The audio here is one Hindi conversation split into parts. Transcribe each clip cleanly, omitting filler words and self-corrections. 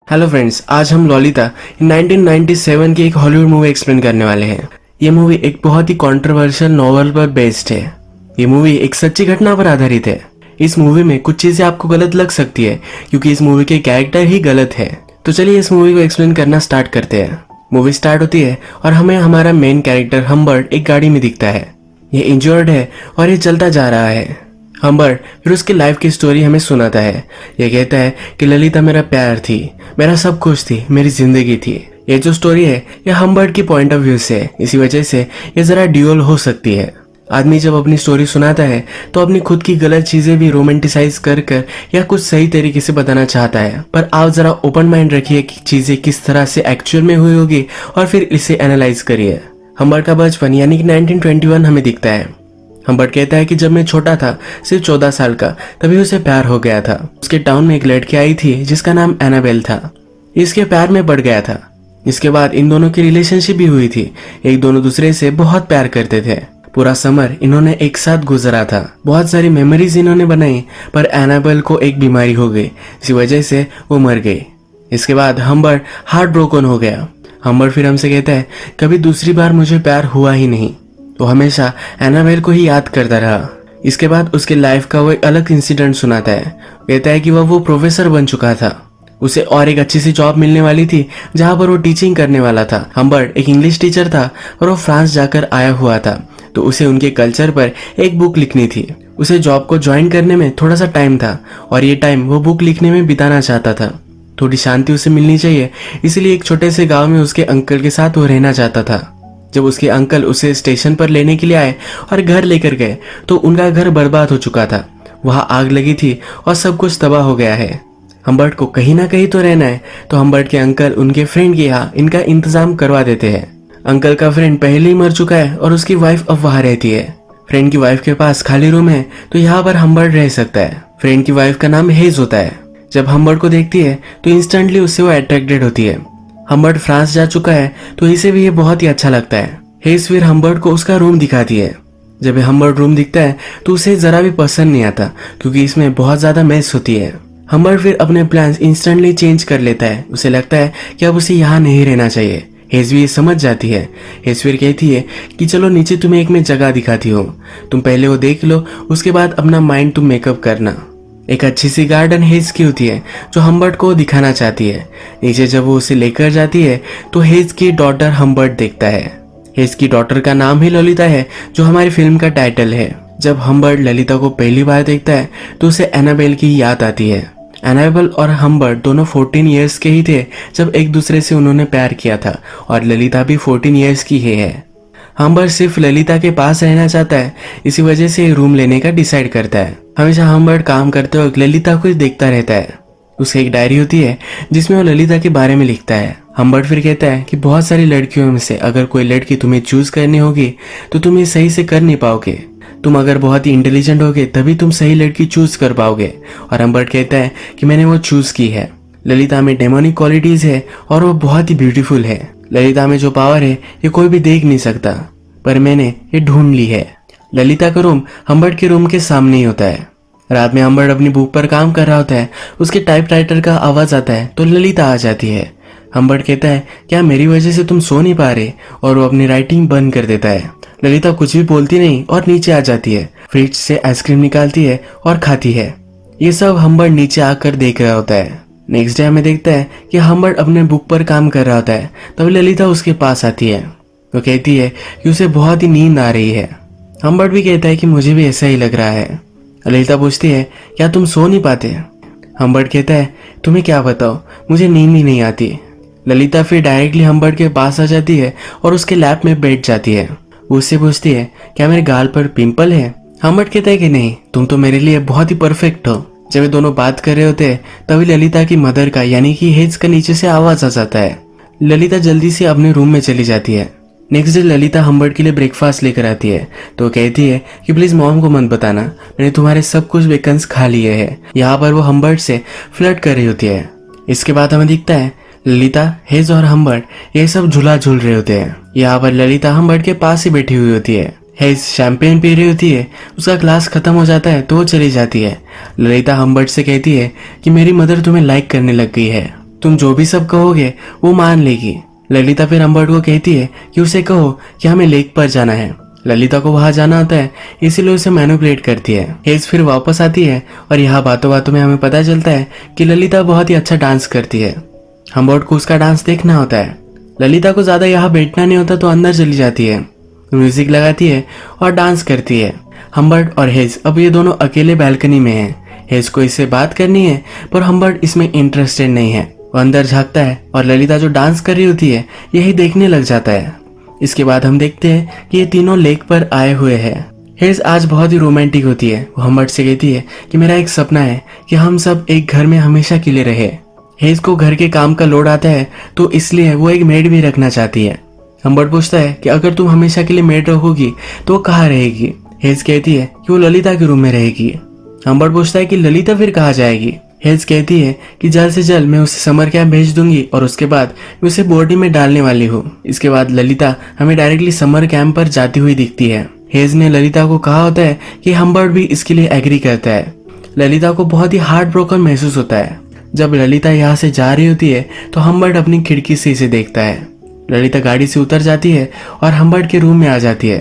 हेलो फ्रेंड्स, आज हम ललिता 1997 की एक हॉलीवुड मूवी एक्सप्लेन करने वाले हैं। ये मूवी एक बहुत ही कंट्रोवर्शियल नॉवल पर बेस्ड है। ये मूवी एक सच्ची घटना पर आधारित है। इस मूवी में कुछ चीजें आपको गलत लग सकती है क्योंकि इस मूवी के कैरेक्टर ही गलत है। तो चलिए इस मूवी को एक्सप्लेन करना स्टार्ट करते हैं। मूवी स्टार्ट होती है और हमें हमारा मेन कैरेक्टर हम्बर्ट एक गाड़ी में दिखता है। ये इंजर्ड है और ये चलता जा रहा है। हम्बर्ट फिर उसकी लाइफ की स्टोरी हमें सुनाता है। ये कहता है कि ललिता मेरा प्यार थी, मेरा सब कुछ थी, मेरी जिंदगी थी। ये जो स्टोरी है ये हम्बर्ट की पॉइंट ऑफ व्यू से है, इसी वजह से ये जरा ड्यूअल हो सकती है। आदमी जब अपनी स्टोरी सुनाता है तो अपनी खुद की गलत चीजें भी रोमांटिसाइज कर या कुछ सही तरीके से बताना चाहता है। पर आप जरा ओपन माइंड रखिए कि चीजें किस तरह से एक्चुअल में हुई होगी और फिर इसे एनालाइज करिए। हम्बर्ट का बचपन यानी कि 1921 हमें दिखता है। हम्बर्ट कहता है कि जब मैं छोटा था, सिर्फ 14 साल का, तभी उसे प्यार हो गया था। उसके टाउन में एक लड़की आई थी जिसका नाम एनाबेल था। इसके प्यार में पड़ गया था। इसके बाद इन दोनों की रिलेशनशिप भी हुई थी। एक दोनों दूसरे से बहुत प्यार करते थे। पूरा समर इन्होंने एक साथ गुजरा था। बहुत सारी मेमोरीज इन्होंने बनाई, पर एनाबेल को एक बीमारी हो गई, इसी वजह से वो मर गई। इसके बाद हम्बर्ट हार्ट ब्रोकन हो गया। हम्बर्ट फिर हमसे कहता है कभी दूसरी बार मुझे प्यार हुआ ही नहीं। तो हमेशा एनाबेल को ही याद करता रहा। इसके बाद उसके लाइफ का वो एक अलग इंसिडेंट सुनाता है। कहता है कि वो प्रोफेसर बन चुका था। उसे और एक अच्छी सी जॉब मिलने वाली थी जहां पर वो टीचिंग करने वाला था। हम्बर्ट एक इंग्लिश टीचर था और वो फ्रांस जाकर आया हुआ था, तो उसे उनके कल्चर पर एक बुक लिखनी थी। उसे जॉब को ज्वाइन करने में थोड़ा सा टाइम था और ये टाइम वो बुक लिखने में बिताना चाहता था। थोड़ी शांति उसे मिलनी चाहिए, इसलिए एक छोटे से गाँव में उसके अंकल के साथ वो रहना चाहता था। जब उसके अंकल उसे स्टेशन पर लेने के लिए आए और घर लेकर गए तो उनका घर बर्बाद हो चुका था। वहां आग लगी थी और सब कुछ तबाह हो गया है। हम्बर्ट को कहीं ना कहीं तो रहना है, तो हम्बर्ट के अंकल उनके फ्रेंड के यहाँ इनका इंतजाम करवा देते हैं। अंकल का फ्रेंड पहले ही मर चुका है और उसकी वाइफ अब वहां रहती है। फ्रेंड की वाइफ के पास खाली रूम है, तो यहाँ पर हम्बर्ट रह सकता है। फ्रेंड की वाइफ का नाम हेज होता है। जब हम्बर्ट को देखती है तो इंस्टेंटली उससे वो अट्रैक्टेड होती है। हम्बर्ट फ्रांस जा चुका है तो इसे भी ये बहुत ही अच्छा लगता है। हेज फिर हम्बर्ट को उसका रूम दिखाती है। जब हम्बर्ट रूम दिखता है तो उसे जरा भी पसंद नहीं आता क्योंकि इसमें बहुत ज्यादा मैस होती है। हम्बर्ट फिर अपने प्लान्स इंस्टेंटली चेंज कर लेता है। उसे लगता है कि अब उसे यहाँ नहीं रहना चाहिए। हेज भी ये समझ जाती है। हेज फिर कहती है कि चलो नीचे तुम्हें एक मैं जगह दिखाती हूँ, तुम पहले वो देख लो, उसके बाद अपना माइंड तुम मेकअप करना। एक अच्छी सी गार्डन हेज की होती है जो हम्बर्ट को दिखाना चाहती है। नीचे जब वो उसे लेकर जाती है तो हेज की डॉटर हम्बर्ट देखता है। हेज की डॉटर का नाम ही ललिता है, जो हमारी फिल्म का टाइटल है। जब हम्बर्ट ललिता को पहली बार देखता है तो उसे एनाबेल की याद आती है। एनाबेल और हम्बर्ट दोनों 14 इयर्स के ही थे जब एक दूसरे से उन्होंने प्यार किया था और ललिता भी 14 इयर्स की ही है। हम्बर्ट सिर्फ ललिता के पास रहना चाहता है, इसी वजह से रूम लेने का डिसाइड करता है। हमेशा हम्बर्ट काम करते वक्त ललिता को देखता रहता है। उसकी एक डायरी होती है जिसमें वो ललिता के बारे में लिखता है। हम्बर्ट फिर कहता है कि बहुत सारी लड़कियों में से अगर कोई लड़की तुम्हें चूज करनी होगी तो तुम ये सही से कर नहीं पाओगे। तुम अगर बहुत ही इंटेलिजेंट होगे तभी तुम सही लड़की चूज कर पाओगे। और हम्बर्ट कहता है कि मैंने वो चूज की है। ललिता में डेमोनिक क्वालिटीज है और वो बहुत ही ब्यूटीफुल है। ललिता में जो पावर है ये कोई भी देख नहीं सकता, पर मैंने ये ढूंढ ली है। ललिता का रूम हम्बर्ट के रूम के सामने ही होता है। रात में हम्बर्ट अपनी बुक पर काम कर रहा होता है। उसके टाइपराइटर का आवाज आता है तो ललिता आ जाती है। हम्बर्ट कहता है क्या मेरी वजह से तुम सो नहीं पा रहे, और वो अपनी राइटिंग बंद कर देता है। ललिता कुछ भी बोलती नहीं और नीचे आ जाती है। फ्रिज से आइसक्रीम निकालती है और खाती है। ये सब हम्बर्ट नीचे आकर देख रहा होता है। नेक्स्ट डे हमें देखता है कि हम्बर्ट अपने बुक पर काम कर रहा होता है, तभी ललिता उसके पास आती है। वो कहती है कि उसे बहुत ही नींद आ रही है। हम्बर्ट भी कहता है कि मुझे भी ऐसा ही लग रहा है। ललिता पूछती है क्या तुम सो नहीं पाते। हम्बर्ट कहता है तुम्हें क्या बताओ, मुझे नींद ही नहीं आती। ललिता फिर डायरेक्टली हम्बर्ट के पास आ जाती है और उसके लैप में बैठ जाती है। वो उससे पूछती है क्या मेरे गाल पर पिंपल है। हम्बर्ट कहता है कि नहीं, तुम तो मेरे लिए बहुत ही परफेक्ट हो। जब ये दोनों बात कर रहे होते हैं तभी ललिता की मदर का यानी कि हेज का नीचे से आवाज आ जाता है। ललिता जल्दी से अपने रूम में चली जाती है। नेक्स्ट डे ललिता हम्बर्ट के लिए ब्रेकफास्ट लेकर आती है तो कहती है कि प्लीज मॉम को मत बताना, मैंने तुम्हारे सब कुछ वेकन्स खा लिए हैं। यहाँ पर वो हम्बर्ट से फ्लर्ट कर रही होती है। इसके बाद हमें दिखता है ललिता, हेज और हम्बर्ट ये सब झूला झूल रहे होते हैं। यहाँ पर ललिता हम्बर्ट के पास ही बैठी हुई होती है। हेज शैंपेन पी रही होती है। उसका ग्लास खत्म हो जाता है तो वो चली जाती है। ललिता हम्बर्ट से कहती है कि मेरी मदर तुम्हें लाइक करने लग गई है। तुम जो भी सब कहोगे वो मान लेगी। ललिता फिर हम्बर्ट को कहती है कि उसे कहो कि हमें लेक पर जाना है। ललिता को वहां जाना होता है, इसीलिए उसे मैनिपुलेट करती है। हेज फिर वापस आती है और यहाँ बातों बातों में हमें पता चलता है कि ललिता बहुत ही अच्छा डांस करती है। हम्बर्ट को उसका डांस देखना होता है। ललिता को ज्यादा यहाँ बैठना नहीं होता तो अंदर चली जाती है, म्यूजिक लगाती है और डांस करती है। हम्बर्ट और हेज अब ये दोनों अकेले बालकनी में हैं। हेज को इससे बात करनी है पर हम्बर्ट इसमें इंटरेस्टेड नहीं है। वो अंदर झांकता है और ललिता जो डांस कर रही होती है यही देखने लग जाता है। इसके बाद हम देखते हैं कि ये तीनों लेक पर आए हुए हैं। हेज आज बहुत ही रोमांटिक होती है। वो हम्बर्ट से कहती है कि मेरा एक सपना है कि हम सब एक घर में हमेशा के लिए रहे। हेज को घर के काम का लोड आता है तो इसलिए वो एक मेड भी रखना चाहती है। हम्बर्ट पूछता है कि अगर तुम हमेशा के लिए मेड रखोगी तो वो कहाँ रहेगी। हेज कहती है कि वो ललिता के रूम में रहेगी। हम्बर्ट पूछता है कि ललिता फिर कहाँ जाएगी। हेज कहती है कि जल्द से जल्द मैं उसे समर कैंप भेज दूंगी और उसके बाद मैं उसे बोर्डिंग में डालने वाली हूँ। इसके बाद ललिता हमें डायरेक्टली समर कैंप पर जाती हुई दिखती है। हेज ने ललिता को कहा होता है कि हम्बर्ट भी इसके लिए एग्री करता है। ललिता को बहुत ही हार्ट ब्रोकन महसूस होता है। जब ललिता यहाँ से जा रही होती है तो हम्बर्ट अपनी खिड़की से इसे देखता है। ललिता गाड़ी से उतर जाती है और हम्बर्ट के रूम में आ जाती है,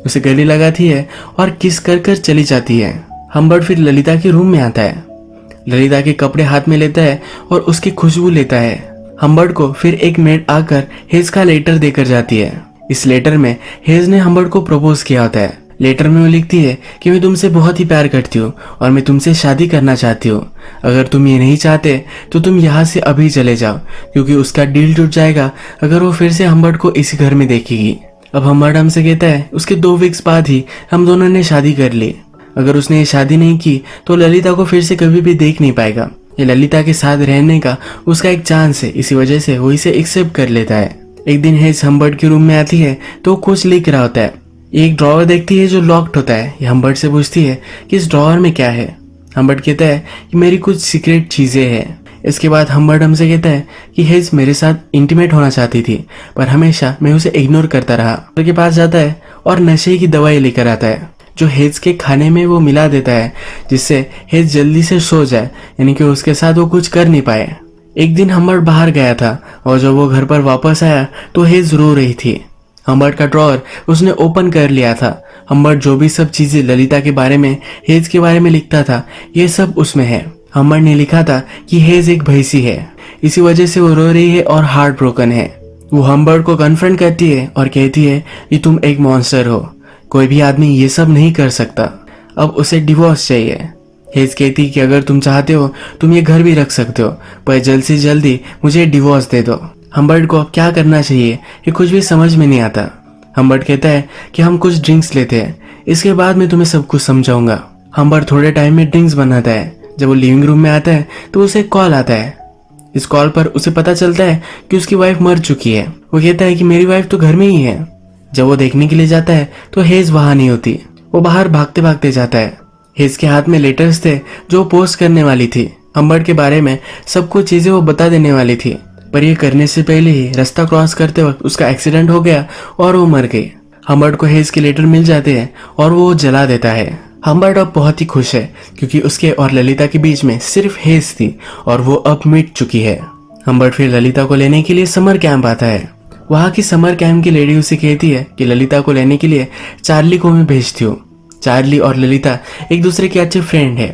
उसे गले लगाती है और किस कर कर चली जाती है। हम्बर्ट फिर ललिता के रूम में आता है, ललिता के कपड़े हाथ में लेता है और उसकी खुशबू लेता है। हम्बर्ट को फिर एक मेड आकर हेज का लेटर देकर जाती है। इस लेटर में हेज ने हम्बर्ट को प्रपोज किया होता है। लेटर में वो लिखती है कि मैं तुमसे बहुत ही प्यार करती हूँ और मैं तुमसे शादी करना चाहती हूँ। अगर तुम ये नहीं चाहते तो तुम यहाँ से अभी चले जाओ, क्योंकि उसका डील टूट जाएगा अगर वो फिर से हम्बर्ट को इसी घर में देखेगी। अब हम्बर्ट हमसे कहता है उसके 2 वीक्स बाद ही हम दोनों ने शादी कर ली। अगर उसने ये शादी नहीं की तो ललिता को फिर से कभी भी देख नहीं पाएगा। ये ललिता के साथ रहने का उसका एक चांस है, इसी वजह से वो इसे एक्सेप्ट कर लेता है। एक दिन हेज हम्बर्ट के रूम में आती है तो कुछ लिख रहा होता है। एक ड्रॉवर देखती है जो लॉक्ड होता है। ये हम्बर्ट से पूछती है कि इस ड्रॉवर में क्या है। हम्बर्ट कहता है कि मेरी कुछ सीक्रेट चीजें हैं। इसके बाद हम्बर्ट हमसे कहता है कि हेज मेरे साथ इंटीमेट होना चाहती थी पर हमेशा मैं उसे इग्नोर करता रहा। डॉक्टर के पास जाता है और नशे की दवाई लेकर आता है जो हेज के खाने में वो मिला देता है, जिससे हेज जल्दी से सो जाए, यानी कि उसके साथ वो कुछ कर नहीं पाए। एक दिन हम्बर्ट बाहर गया था और जब वो घर पर वापस आया तो हेज रो रही थी। हम्बर्ट का ड्रॉअर उसने ओपन कर लिया था। हम्बर्ट जो भी सब चीजें ललिता के बारे में, हेज के बारे में लिखता था, ये सब उसमें है। हम्बर्ट ने लिखा था कि हेज एक भैंसी है, इसी वजह से वो रो रही है और हार्ट ब्रोकन है। वो हम्बर्ट को कन्फ्रंट करती है और कहती है कि तुम एक मॉन्स्टर हो, कोई भी आदमी ये सब नहीं कर सकता, अब उसे डिवोर्स चाहिए। हेज कहती कि अगर तुम चाहते हो तुम ये घर भी रख सकते हो, पर जल्द से जल्दी मुझे डिवोर्स दे दो। हम्बर्ट को अब क्या करना चाहिए ये कुछ भी समझ में नहीं आता। हम्बर्ट कहता है कि हम कुछ ड्रिंक्स लेते हैं, इसके बाद मैं तुम्हें सब कुछ समझाऊंगा। हम्बर्ट थोड़े टाइम में ड्रिंक्स बनाता है। जब वो लिविंग रूम में आता है तो उसे कॉल आता है। इस कॉल पर उसे पता चलता है कि उसकी वाइफ मर चुकी है। वो कहता है कि मेरी वाइफ तो घर में ही है। जब वो देखने के लिए जाता है तो हेज वहां नहीं होती। वो बाहर भागते भागते जाता है। हेज के हाथ में लेटर्स थे जो पोस्ट करने वाली थी। हम्बर्ट के बारे में सब कुछ चीजें वो बता देने वाली थी, पर ये करने से पहले ही रास्ता क्रॉस करते वक्त उसका एक्सीडेंट हो गया और वो मर गई। हम्बर्ट को हेज के लेटर मिल जाते हैं और वो जला देता है। हम्बर्ट अब बहुत ही खुश है क्योंकि उसके और ललिता के बीच में सिर्फ हेज थी और वो अब मिट चुकी है। हम्बर्ट फिर ललिता को लेने के लिए समर कैंप आता है। वहाँ की समर कैंप की लेडी उसे कहती है कि ललिता को लेने के लिए चार्ली को मैं भेजती हूँ। चार्ली और ललिता एक दूसरे के अच्छे फ्रेंड है।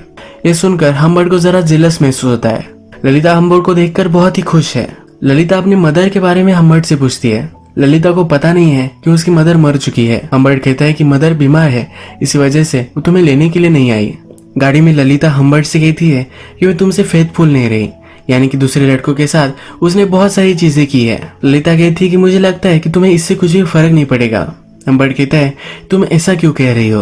ये सुनकर हम्बर्ट को जरा जेलस महसूस होता है। ललिता हम्बर्ट को देखकर बहुत ही खुश है। ललिता अपनी मदर के बारे में हम्बर्ट से पूछती है। ललिता को पता नहीं है कि उसकी मदर मर चुकी है। हम्बर्ट कहता है कि मदर बीमार है, इसी वजह से वो तुम्हें लेने के लिए नहीं आई। गाड़ी में ललिता हम्बर्ट से कहती है कि वो तुमसे फेथफुल नहीं रही, यानी कि दूसरे लड़कों के साथ उसने बहुत सारी चीजें की है। ललिता कहती है कि मुझे लगता है कि तुम्हें इससे कुछ भी फर्क नहीं पड़ेगा। हम्बर्ट कहता है तुम ऐसा क्यों कह रही हो।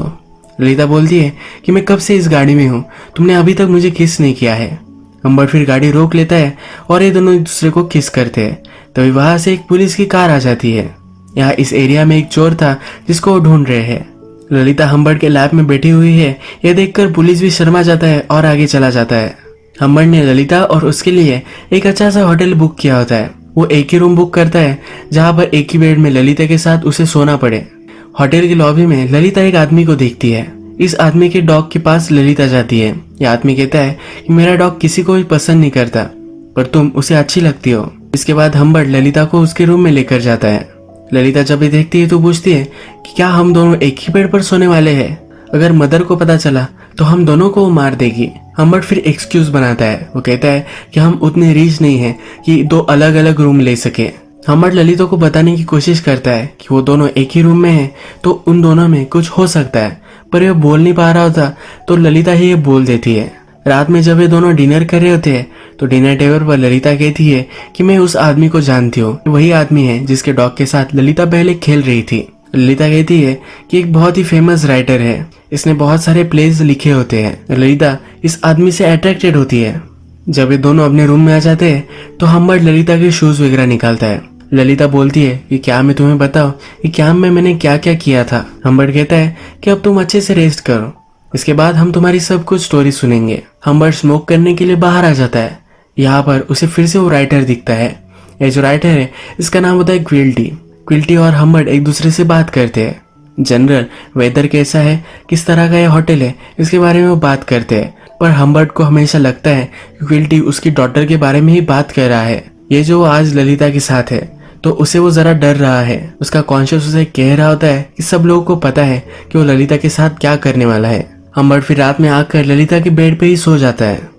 ललिता बोलती है कि मैं कब से इस गाड़ी में हूँ, तुमने अभी तक मुझे किस नहीं किया है। हम्बर्ट फिर गाड़ी रोक लेता है और ये दोनों एक दूसरे को किस करते हैं। तभी वहां से एक पुलिस की कार आ जाती है। यहाँ इस एरिया में एक चोर था जिसको वो ढूंढ रहे हैं। ललिता हम्बर्ट के लैब में बैठी हुई है। यह देखकर पुलिस भी शर्मा जाता है और आगे चला जाता है। हम्बर्ट ने ललिता और उसके लिए एक अच्छा सा होटल बुक किया होता है। वो एक ही रूम बुक करता है जहाँ पर एक ही बेड में ललिता के साथ उसे सोना पड़े। होटल की लॉबी में ललिता एक आदमी को देखती है। इस आदमी के डॉग के पास ललिता जाती है। यह आदमी कहता है कि मेरा डॉग किसी को भी पसंद नहीं करता, पर तुम उसे अच्छी लगती हो। इसके बाद हम्बर्ट ललिता को उसके रूम में लेकर जाता है। ललिता जब ये देखती है तो पूछती है कि क्या हम दोनों एक ही बेड पर सोने वाले हैं? अगर मदर को पता चला तो हम दोनों को वो मार देगी। हम्बर्ट फिर एक्सक्यूज बनाता है। वो कहता है कि हम उतने रीच नहीं हैं कि दो अलग अलग रूम ले सके। हम्बर्ट ललिता को बताने की कोशिश करता है कि वो दोनों एक ही रूम में हैं तो उन दोनों में कुछ हो सकता है, पर ये बोल नहीं पा रहा होता तो ललिता ही ये बोल देती है। रात में जब ये दोनों डिनर कर रहे होते हैं तो डिनर टेबल पर ललिता कहती है कि मैं उस आदमी को जानती हूँ, वही आदमी है जिसके डॉग के साथ ललिता पहले खेल रही थी। ललिता कहती है कि एक बहुत ही फेमस राइटर है, इसने बहुत सारे प्लेज लिखे होते हैं। ललिता इस आदमी से अट्रैक्टेड होती है। जब ये दोनों अपने रूम में आ जाते हैं तो हम्बर्ट ललिता के शूज वगैरह निकालता है। ललिता बोलती है कि क्या मैं तुम्हें बताऊं कि कैंप में मैंने क्या क्या किया था। हम्बर्ट कहता है कि अब तुम अच्छे से रेस्ट करो, इसके बाद हम तुम्हारी सब कुछ स्टोरी सुनेंगे। हम्बर्ट स्मोक करने के लिए बाहर आ जाता है। यहाँ पर उसे फिर से वो राइटर दिखता है। ये जो राइटर है इसका नाम होता है क्विल्टी। क्विल्टी और हम्बर्ट एक दूसरे से बात करते हैं। जनरल वेदर कैसा है, किस तरह का ये होटल है, इसके बारे में वो बात करते हैं। पर हम्बर्ट को हमेशा लगता है कि क्विल्टी उसकी डॉटर के बारे में ही बात कर रहा है। ये जो आज ललिता के साथ है तो उसे वो जरा डर रहा है। उसका कॉन्शियस उसे कह रहा होता है कि सब लोगों को पता है कि वो ललिता के साथ क्या करने वाला है। हम्बर्ट फिर रात में आकर ललिता के बेड पे ही सो जाता है।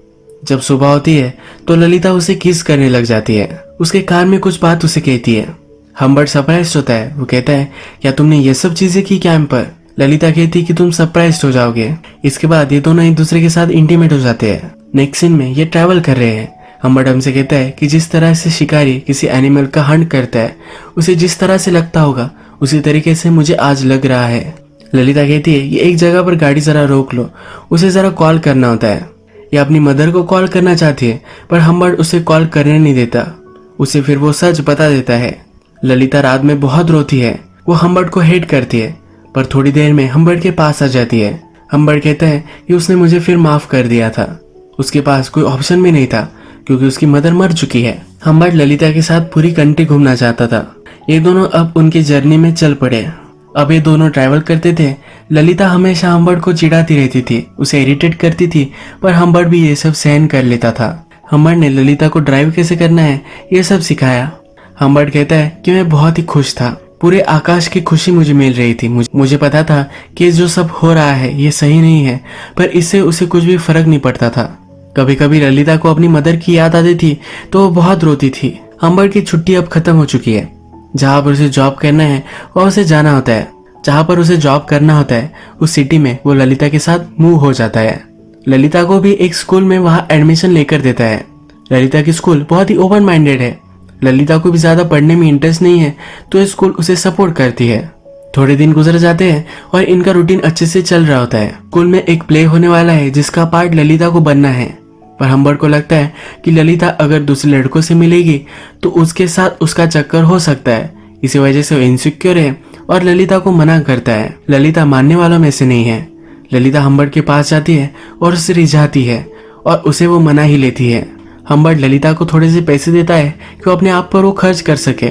जब सुबह होती है तो ललिता उसे किस करने लग जाती है। उसके कान में कुछ बात उसे कहती है। हम्बर्ट सरप्राइज होता है। वो कहता है क्या तुमने ये सब चीजें की कैंप पर? ललिता कहती है कि तुम सरप्राइज हो जाओगे। इसके बाद ये दोनों एक दूसरे के साथ इंटीमेट हो जाते हैं। नेक्स्ट सीन में ये ट्रैवल कर रहे हैं। हम्बर्ट हमसे कहता है कि जिस तरह से शिकारी किसी एनिमल का हंट करता है उसे जिस तरह से लगता होगा उसी तरीके से मुझे आज लग रहा है। ललिता कहती है ये एक जगह पर गाड़ी जरा रोक लो, उसे जरा कॉल करना होता है। ये अपनी मदर को कॉल करना चाहती है पर हम्बर्ट उसे कॉल करने नहीं देता। उसे फिर वो सच बता देता है। ललिता रात में बहुत रोती है। वो हम्बर्ट को हेट करती है पर थोड़ी देर में हम्बर्ट के पास आ जाती है। हम्बर्ट कहता है कि उसने मुझे फिर माफ कर दिया था। उसके पास कोई ऑप्शन भी नहीं था क्योंकि उसकी मदर मर चुकी है। हम्बर्ट ललिता के साथ पूरी कंट्री घूमना चाहता था। ये दोनों अब उनकी जर्नी में चल पड़े। अब ये दोनों ट्रैवल करते थे। ललिता हमेशा हम्बर्ट को चिढ़ाती रहती थी, उसे इरिटेट करती थी, पर हम्बर्ट भी ये सब सहन कर लेता था। हम्बर्ट ने ललिता को ड्राइव कैसे करना है ये सब सिखाया। हम्बर्ट कहता है कि मैं बहुत ही खुश था। पूरे आकाश की खुशी मुझे मिल रही थी। मुझे पता था कि जो सब हो रहा है ये सही नहीं है, पर इससे उसे कुछ भी फर्क नहीं पड़ता था। कभी कभी ललिता को अपनी मदर की याद आती थी तो वो बहुत रोती थी। हम्बर्ट की छुट्टी अब खत्म हो चुकी है। जहाँ पर उसे जॉब करना है वह उसे जाना होता है। जहाँ पर उसे जॉब करना होता है उस सिटी में वो ललिता के साथ मूव हो जाता है। ललिता को भी एक स्कूल में वहाँ एडमिशन लेकर देता है। ललिता की स्कूल बहुत ही ओपन माइंडेड है। ललिता को भी ज्यादा पढ़ने में इंटरेस्ट नहीं है तो स्कूल उसे सपोर्ट करती है। थोड़े दिन गुजर जाते हैं और इनका रूटीन अच्छे से चल रहा होता है। स्कूल में एक प्ले होने वाला है जिसका पार्ट ललिता को बनना है, पर हम्बर्ट को लगता है कि ललिता अगर दूसरे लड़कों से मिलेगी तो उसके साथ उसका चक्कर हो सकता है। इसी वजह से वो इनसिक्योर है और ललिता को मना करता है। ललिता मानने वालों में से नहीं है। ललिता हम्बर्ट के पास जाती है और उसे रिझाती है और उसे वो मना ही लेती है। हम्बर्ट ललिता को थोड़े से पैसे देता है कि वो अपने आप पर वो खर्च कर सके।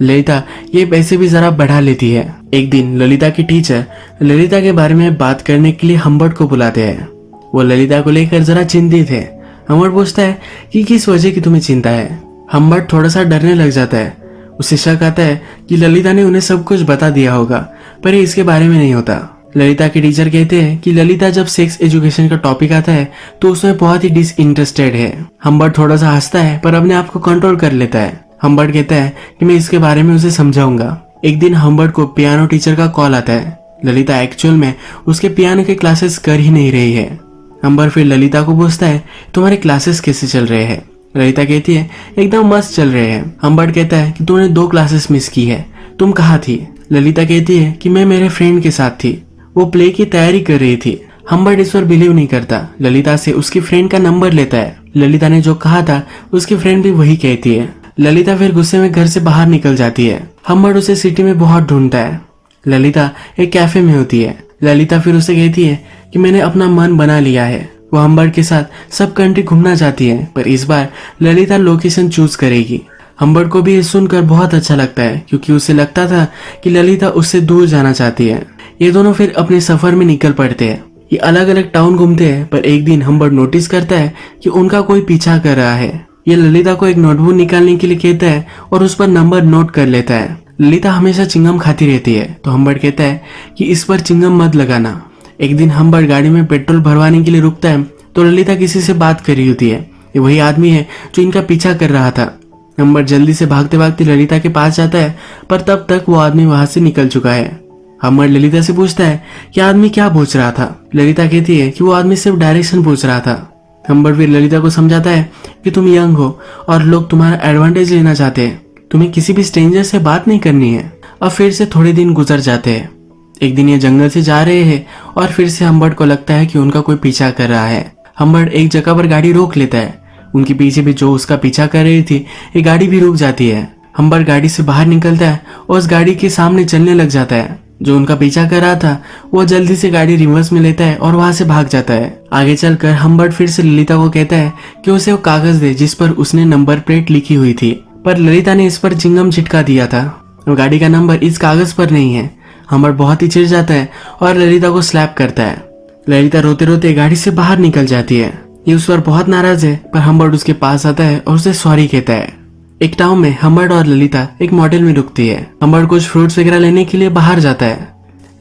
ललिता ये पैसे भी जरा बढ़ा लेती है। एक दिन ललिता की टीचर ललिता के बारे में बात करने के लिए हम्बर्ट को बुलाते हैं। वो ललिता को लेकर जरा चिंतित है। हम्बर्ट पूछता है कि किस वजह की तुम्हें चिंता है। हम्बर्ट थोड़ा सा डरने लग जाता है। उसे शक आता है कि ललिता ने उन्हें सब कुछ बता दिया होगा, पर ये इसके बारे में नहीं होता। ललिता के टीचर कहते हैं कि ललिता जब सेक्स एजुकेशन का टॉपिक आता है तो उसमें बहुत ही डिसइंटरेस्टेड है। हम्बर्ट थोड़ा सा हंसता है पर अपने आप को कंट्रोल कर लेता है। हम्बर्ट कहता है कि मैं इसके बारे में उसे समझाऊंगा। एक दिन हम्बर्ट को पियानो टीचर का कॉल आता है। ललिता एक्चुअल में उसके पियानो के क्लासेस कर ही नहीं रही है। हम्बर्ट फिर ललिता को पूछता है तुम्हारे क्लासेस कैसे चल रहे हैं। ललिता कहती है एकदम मस्त चल रहे हैं। हम्बर्ट कहता है कि तुमने 2 क्लासेस मिस की है, तुम कहाँ थी? ललिता कहती है कि मैं मेरे फ्रेंड के साथ थी, वो प्ले की तैयारी कर रही थी। हम्बर्ट इस पर बिलीव नहीं करता। ललिता से उसकी फ्रेंड का नंबर लेता है। ललिता ने जो कहा था उसकी फ्रेंड भी वही कहती है। ललिता फिर गुस्से में घर से बाहर निकल जाती है। हम्बर्ट उसे सिटी में बहुत ढूंढता है। ललिता एक कैफे में होती है। ललिता फिर उसे कहती है कि मैंने अपना मन बना लिया है। वो हम्बर्ट के साथ सब कंट्री घूमना चाहती है, पर इस बार ललिता लोकेशन चूज करेगी। हम्बर्ट को भी ये सुनकर बहुत अच्छा लगता है क्योंकि उसे लगता था कि ललिता उससे दूर जाना चाहती है। ये दोनों फिर अपने सफर में निकल पड़ते हैं। ये अलग अलग टाउन घूमते हैं, पर एक दिन हम्बर्ट नोटिस करता है कि उनका कोई पीछा कर रहा है। ये ललिता को एक नोटबुक निकालने के लिए कहता है और उस पर नंबर नोट कर लेता है। ललिता हमेशा चिंगम खाती रहती है तो हम्बर्ट कहता है कि इस पर चिंगम मत लगाना। एक दिन हम्बर्ट गाड़ी में पेट्रोल भरवाने के लिए रुकता है तो ललिता किसी से बात कर रही होती है। ये वही आदमी है जो इनका पीछा कर रहा था। हम्बर्ट जल्दी से भागते भागते ललिता के पास जाता है पर तब तक वो आदमी वहां से निकल चुका है। हम्बर्ट ललिता से पूछता है कि आदमी क्या पूछ रहा था। ललिता कहती है कि वो आदमी सिर्फ डायरेक्शन पूछ रहा था। हम्बर्ट फिर ललिता को समझाता है कि तुम यंग हो और लोग तुम्हारा एडवांटेज लेना चाहते हैं, तुम्हें किसी भी स्ट्रेंजर से बात नहीं करनी है। अब फिर से थोड़े दिन गुजर जाते हैं। एक दिन ये जंगल से जा रहे हैं और फिर से हम्बर्ट को लगता है कि उनका कोई पीछा कर रहा है। हम्बर्ट एक जगह पर गाड़ी रोक लेता है। उनके पीछे भी जो उसका पीछा कर रही थी ये गाड़ी भी रुक जाती है। हम्बर्ट गाड़ी से बाहर निकलता है और उस गाड़ी के सामने चलने लग जाता है। जो उनका पीछा कर रहा था वो जल्दी से गाड़ी रिवर्स में लेता है और वहां से भाग जाता है। आगे चलकर हम्बर्ट फिर से ललिता को कहता है कि उसे वो कागज दे जिस पर उसने नंबर प्लेट लिखी हुई थी, पर ललिता ने इस पर चिंगम चिटका दिया था। गाड़ी का नंबर इस कागज पर नहीं है। हम्बर्ट बहुत ही चिढ़ जाता है और ललिता को स्लैप करता है। ललिता रोते रोते गाड़ी से बाहर निकल जाती है। ये उस पर बहुत नाराज है पर हम्बर्ट उसके पास आता है और उसे सॉरी कहता है। एक टाउन में हम्बर्ट और ललिता एक मॉडल में रुकती है। हम्बर्ट कुछ फ्रूट्स वगैरह लेने के लिए बाहर जाता है।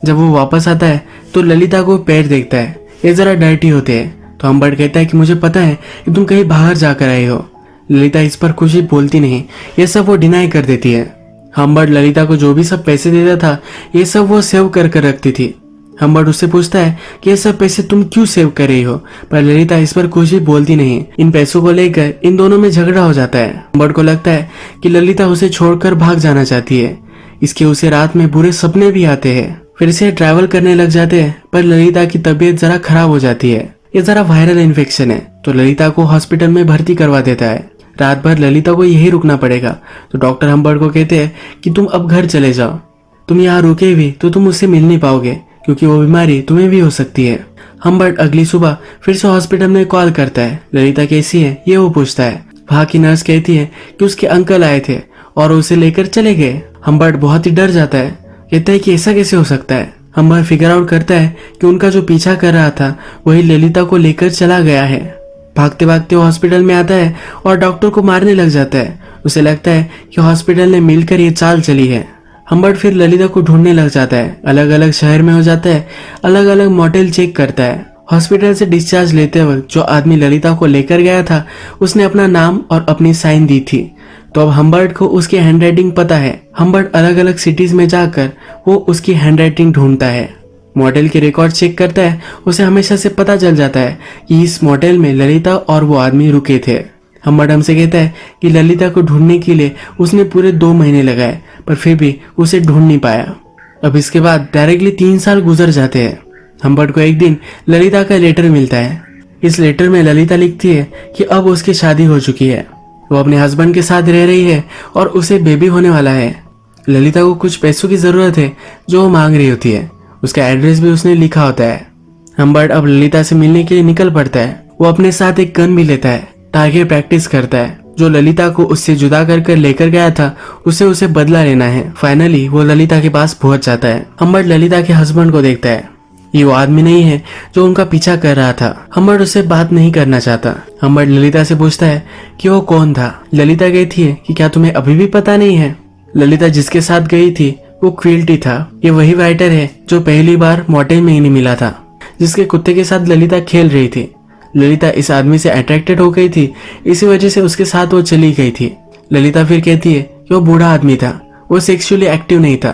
जब वो वापस आता है तो ललिता को पैर देखता है, ये जरा डर्टी होते हैं। तो हम्बर्ट कहता है कि मुझे पता है कि तुम कहीं बाहर जाकर आए हो। ललिता इस पर कुछ भी बोलती नहीं, ये सब वो डिनाई कर देती है। हम्बर्ट ललिता को जो भी सब पैसे देता था ये सब वो सेव कर कर रखती थी। हम्बर्ट उससे पूछता है कि ये सब पैसे तुम क्यों सेव कर रही हो, पर ललिता इस पर कुछ भी बोलती नहीं। इन पैसों को लेकर इन दोनों में झगड़ा हो जाता है। हम्बर्ट को लगता है कि ललिता उसे छोड़कर भाग जाना चाहती है। इसके उसे रात में बुरे सपने भी आते हैं। फिर से ट्रैवल करने लग जाते हैं पर ललिता की तबीयत जरा खराब हो जाती है। ये जरा वायरल इन्फेक्शन है तो ललिता को हॉस्पिटल में भर्ती करवा देता है। रात भर ललिता को यही रुकना पड़ेगा तो डॉक्टर हम्बर्ट को कहते हैं कि तुम अब घर चले जाओ। तुम यहाँ रुके भी तो तुम उससे मिल नहीं पाओगे क्योंकि वो बीमारी तुम्हें भी हो सकती है। हम्बर्ट अगली सुबह फिर से हॉस्पिटल में कॉल करता है। ललिता कैसी है ये वो पूछता है। वहाँ की नर्स कहती है कि उसके अंकल आए थे और उसे लेकर चले गए। हम्बर्ट बहुत ही डर जाता है, कहता है कि ऐसा कैसे हो सकता है। हम्बर्ट फिगर आउट करता है कि उनका जो पीछा कर रहा था वही ललिता को लेकर चला गया है। भागते भागते वो हॉस्पिटल में आता है और डॉक्टर को मारने लग जाता है। उसे लगता है कि हॉस्पिटल ने मिलकर ये चाल चली है। हम्बर्ट फिर ललिता को ढूंढने लग जाता है। अलग अलग शहर में हो जाता है, अलग अलग मॉडल चेक करता है। हॉस्पिटल से डिस्चार्ज लेते वक्त जो आदमी ललिता को लेकर गया था उसने अपना नाम और अपनी साइन दी थी। तो अब हम्बर्ट को उसकी हैंडराइटिंग पता है। हम्बर्ट अलग अलग सिटीज में जाकर वो उसकी हैंडराइटिंग ढूंढता है। मॉडल के रिकॉर्ड चेक करता है। उसे हमेशा से पता चल जाता है कि इस मॉडल में ललिता और वो आदमी रुके थे। हम्बर्ट हमसे कहता है कि ललिता को ढूंढने के लिए उसने पूरे 2 महीने लगाए पर फिर भी उसे ढूंढ नहीं पाया। अब इसके बाद डायरेक्टली 3 साल गुजर जाते हैं। हम्बर्ट को एक दिन ललिता का लेटर मिलता है। इस लेटर में ललिता लिखती है कि अब उसकी शादी हो चुकी है, वो अपने हस्बैंड के साथ रह रही है और उसे बेबी होने वाला है। ललिता को कुछ पैसों की जरूरत है जो वो मांग रही होती है। उसका एड्रेस भी उसने लिखा होता है। हम्बर्ट अब ललिता से मिलने के लिए निकल पड़ता है। वो अपने साथ एक गन भी लेता है। टारगेट प्रैक्टिस करता है। जो ललिता को उससे जुदा कर लेकर गया था उसे बदला लेना है। फाइनली वो ललिता के पास पहुंच जाता है। हम्बर्ट ललिता के हस्बैंड को देखता है। ये वो आदमी नहीं है जो उनका पीछा कर रहा था। हम्बर्ट उससे बात नहीं करना चाहता। हम्बर्ट ललिता से पूछता है कि वो कौन था। ललिता कहती है कि क्या तुम्हें अभी भी पता नहीं है। ललिता जिसके साथ गई थी वो क्विल्टी था। ये वही राइटर है जो पहली बार मॉडल में ही नहीं मिला था, जिसके कुत्ते के साथ ललिता खेल रही थी। ललिता इस आदमी से अट्रैक्टेड हो गई थी, इसी वजह से उसके साथ वो चली गई थी। ललिता फिर कहती है कि वो बूढ़ा आदमी था, वो सेक्सुअली एक्टिव नहीं था,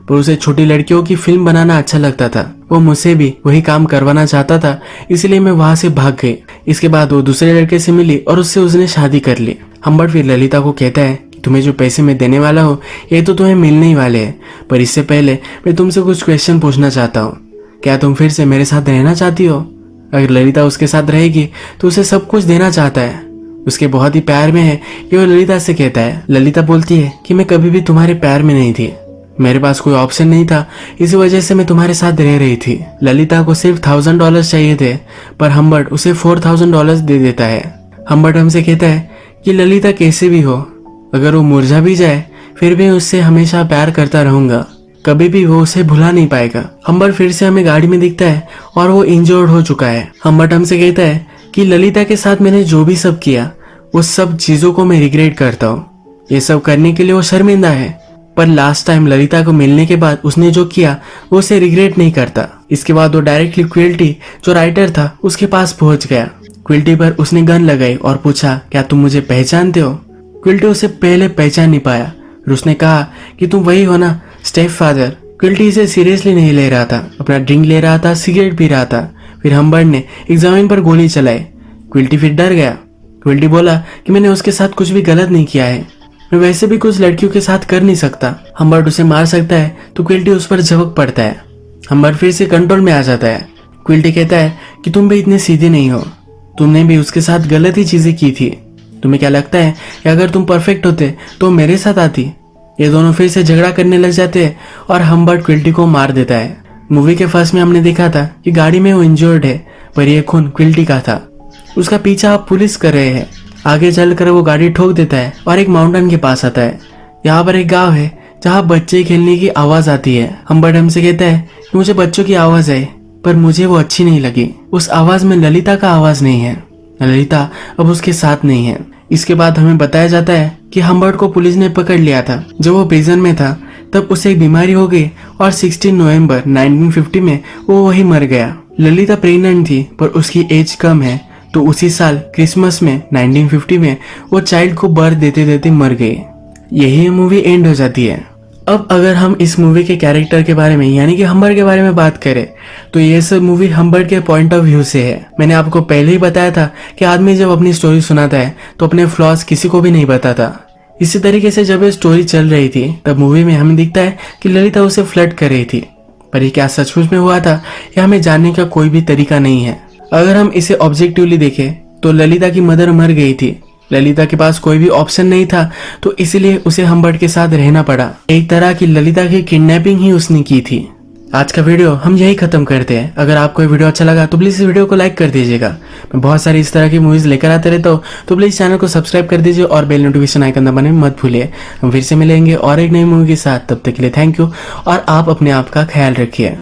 पर उसे छोटी लड़कियों की फिल्म बनाना अच्छा लगता था। वो मुझसे भी वही काम करवाना चाहता था, इसलिए मैं वहां से भाग गई। इसके बाद वो दूसरे लड़के से मिली और उससे उसने शादी कर ली। हम्बर्ट फिर ललिता को कहता है कि तुम्हें जो पैसे मैं देने वाला हूँ ये तो तुम्हें मिलने ही वाले हैं, पर इससे पहले मैं तुमसे कुछ क्वेश्चन पूछना चाहता हूँ। क्या तुम फिर से मेरे साथ रहना चाहती हो? अगर ललिता उसके साथ रहेगी तो उसे सब कुछ देना चाहता है। उसके बहुत ही प्यार में है कि वो ललिता से कहता है। ललिता बोलती है कि मैं कभी भी तुम्हारे प्यार में नहीं थी, मेरे पास कोई ऑप्शन नहीं था, इसी वजह से मैं तुम्हारे साथ रह रही थी। ललिता को सिर्फ $1000 चाहिए थे, पर हम्बर्ट उसे $4000 दे देता है। हम्बर्ट हमसे कहता है कि ललिता कैसे भी हो, अगर वो मुरझा भी जाए फिर भी उससे हमेशा प्यार करता रहूंगा, कभी भी वो उसे भुला नहीं पाएगा। हम्बर्ट फिर से हमें गाड़ी में दिखता है और वो इंजर्ड हो चुका है। हम्बर्ट हमसे कहता है कि ललिता के साथ मैंने जो भी सब किया वो सब चीजों को मैं रिग्रेट करता हूँ। ये सब करने के लिए वो शर्मिंदा है, पर लास्ट टाइम ललिता को मिलने के बाद उसने जो किया वो उसे रिग्रेट नहीं करता। इसके बाद वो डायरेक्टली क्विल्टी जो राइटर था उसके पास पहुंच गया। क्विल्टी पर उसने गन लगाई और पूछा, क्या तुम मुझे पहचानते हो? क्विल्टी उसे पहले पहचान नहीं पाया और उसने कहा कि तुम वही हो ना, स्टेप फादर। क्विल्टी इसे सीरियसली नहीं ले रहा था, अपना ड्रिंक ले रहा था, सिगरेट पी रहा था। फिर हम्बर्ट ने एक जमीन पर गोली चलाई। क्विल्टी फिर डर गया। क्विल्टी बोला कि मैंने उसके साथ कुछ भी गलत नहीं किया है, मैं वैसे भी कुछ लड़कियों के साथ कर नहीं सकता। हम्बर्ट उसे मार सकता है तो क्विल्टी उस पर झपक पड़ता है। हम्बर्ट फिर से कंट्रोल में आ जाता है। क्विल्टी कहता है कि तुम भी इतने सीधे नहीं हो, तुमने भी उसके साथ गलत ही चीजें की थी। तुम्हें क्या लगता है कि अगर तुम परफेक्ट होते तो मेरे साथ आती? ये दोनों फिर से झगड़ा करने लग जाते हैं और हम्बर्ट क्विल्टी को मार देता है। मूवी के फर्स्ट में हमने देखा था कि गाड़ी में वो इंजर्ड है, पर यह खून क्विल्टी का था। उसका पीछा अब पुलिस कर रहे हैं। आगे चलकर वो गाड़ी ठोक देता है और एक माउंटेन के पास आता है। यहाँ पर एक गांव है जहाँ बच्चे खेलने की आवाज आती है। हम्बर्ट हमसे कहता है कि मुझे बच्चों की आवाज है, पर मुझे वो अच्छी नहीं लगी। उस आवाज में ललिता का आवाज नहीं है। ललिता अब उसके साथ नहीं है। इसके बाद हमें बताया जाता है कि हम्बर्ट को पुलिस ने पकड़ लिया था। जब वो प्रिजन में था तब उसे एक बीमारी हो गई और 16 नवंबर 1950 में वो वही मर गया। ललिता प्रेग्नेंट थी पर उसकी एज कम है, तो उसी साल क्रिसमस में 1950 में वो चाइल्ड को बर्थ देते देते मर गई। यही मूवी एंड हो जाती है। अब अगर हम इस मूवी के कैरेक्टर के बारे में यानी कि हम्बर्ट के बारे में बात करें तो ये सब मूवी हम्बर्ट के पॉइंट ऑफ व्यू से है। मैंने आपको पहले ही बताया था कि आदमी जब अपनी स्टोरी सुनाता है तो अपने फ्लॉज किसी को भी नहीं बताता। इसी तरीके से जब ये स्टोरी चल रही थी तब मूवी में हमें दिखता है कि ललिता उसे फ्लर्ट कर रही थी, पर ये क्या सचमुच में हुआ था यह हमें जानने का कोई भी तरीका नहीं है। अगर हम इसे ऑब्जेक्टिवली देखें तो ललिता की मदर मर गई थी। ललिता के पास कोई भी ऑप्शन नहीं था, तो इसलिए उसे हम्बर्ट के साथ रहना पड़ा। एक तरह की ललिता की किडनैपिंग ही उसने की थी। आज का वीडियो हम यही खत्म करते हैं। अगर आपको ये वीडियो अच्छा लगा तो प्लीज इस वीडियो को लाइक कर दीजिएगा। मैं बहुत सारी इस तरह की मूवीज लेकर आते रहता हूँ, तो प्लीज चैनल को सब्सक्राइब कर दीजिए और बेल नोटिफिकेशन आइकन दबाने मत भूलिए। हम फिर से मिलेंगे और एक नई मूवी के साथ। तब तक के लिए थैंक यू और आप अपने आप का ख्याल रखिए।